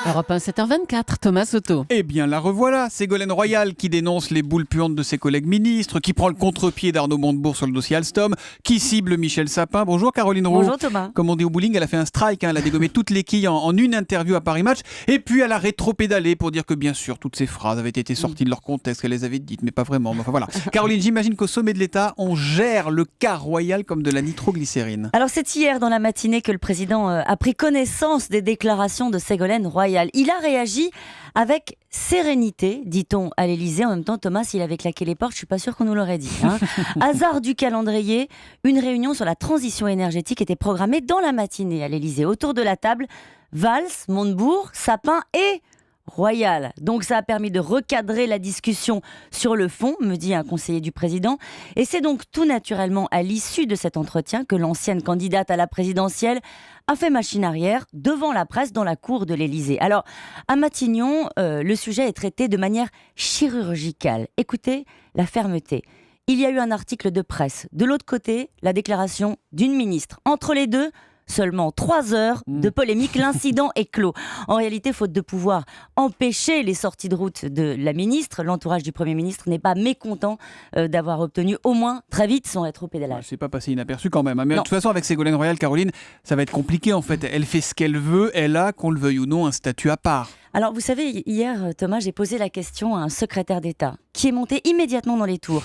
Europe 1, 7h24, Thomas Soto. Eh bien, la revoilà, Ségolène Royal qui dénonce les boules puantes de ses collègues ministres, qui prend le contre-pied d'Arnaud Montebourg sur le dossier Alstom, qui cible Michel Sapin. Bonjour Caroline Roux. Bonjour Thomas. Comme on dit au bowling, elle a fait un strike, elle a dégommé toutes les quilles en une interview à Paris Match, et puis elle a rétro-pédalé pour dire que bien sûr, toutes ces phrases avaient été sorties de leur contexte, qu'elle les avait dites, mais pas vraiment. Enfin voilà. Caroline, j'imagine qu'au sommet de l'État, on gère le cas royal comme de la nitroglycérine. Alors c'est hier dans la matinée que le président a pris connaissance des déclarations de Ségolène Royal. Il a réagi avec sérénité, dit-on à l'Élysée. En même temps, Thomas, s'il avait claqué les portes, je suis pas sûre qu'on nous l'aurait dit. Hasard du calendrier, une réunion sur la transition énergétique était programmée dans la matinée à l'Élysée. Autour de la table, Valls, Montebourg, Sapin et Royal. Donc ça a permis de recadrer la discussion sur le fond, me dit un conseiller du président. Et c'est donc tout naturellement à l'issue de cet entretien que l'ancienne candidate à la présidentielle a fait machine arrière devant la presse dans la cour de l'Élysée. Alors, à Matignon, le sujet est traité de manière chirurgicale. Écoutez la fermeté. Il y a eu un article de presse. De l'autre côté, la déclaration d'une ministre. Entre les deux, seulement 3 heures de polémique, l'incident est clos. En réalité, faute de pouvoir empêcher les sorties de route de la ministre, l'entourage du Premier ministre n'est pas mécontent d'avoir obtenu au moins très vite son rétro-pédalage. C'est pas passé inaperçu quand même. Mais de toute façon, avec Ségolène Royal, Caroline, ça va être compliqué en fait. Elle fait ce qu'elle veut, elle a, qu'on le veuille ou non, un statut à part. Alors, vous savez, hier, Thomas, j'ai posé la question à un secrétaire d'État qui est monté immédiatement dans les tours.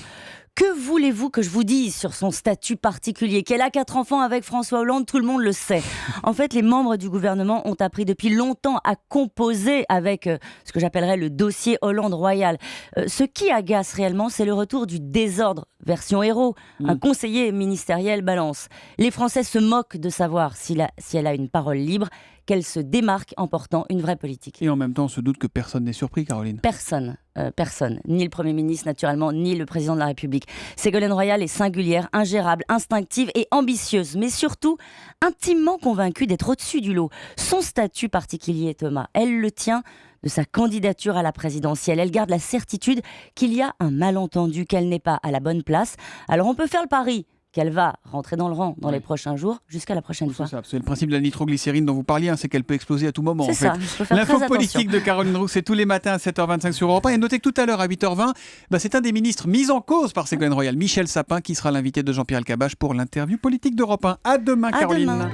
Que voulez-vous que je vous dise sur son statut particulier? Qu'elle a 4 enfants avec François Hollande, tout le monde le sait. En fait, les membres du gouvernement ont appris depuis longtemps à composer avec ce que j'appellerais le dossier Hollande-Royal. Ce qui agace réellement, c'est le retour du désordre, version héros. Un conseiller ministériel balance. Les Français se moquent de savoir si elle a une parole libre, qu'elle se démarque en portant une vraie politique. Et en même temps, on se doute que personne n'est surpris, Caroline. Personne. Ni le Premier ministre, naturellement, ni le Président de la République. Ségolène Royal est singulière, ingérable, instinctive et ambitieuse, mais surtout intimement convaincue d'être au-dessus du lot. Son statut particulier, Thomas, elle le tient de sa candidature à la présidentielle. Elle garde la certitude qu'il y a un malentendu, qu'elle n'est pas à la bonne place. Alors on peut faire le pari qu'elle va rentrer dans le rang dans les prochains jours, jusqu'à la prochaine fois. C'est le principe de la nitroglycérine dont vous parliez, c'est qu'elle peut exploser à tout moment. C'est ça, il faut faire très L'info attention. politique de Caroline Roux, c'est tous les matins à 7h25 sur Europe 1. Et notez que tout à l'heure, à 8h20, c'est un des ministres mis en cause par Ségolène Royal, Michel Sapin, qui sera l'invité de Jean-Pierre Elkabbach pour l'interview politique d'Europe 1. À demain, Caroline. Demain.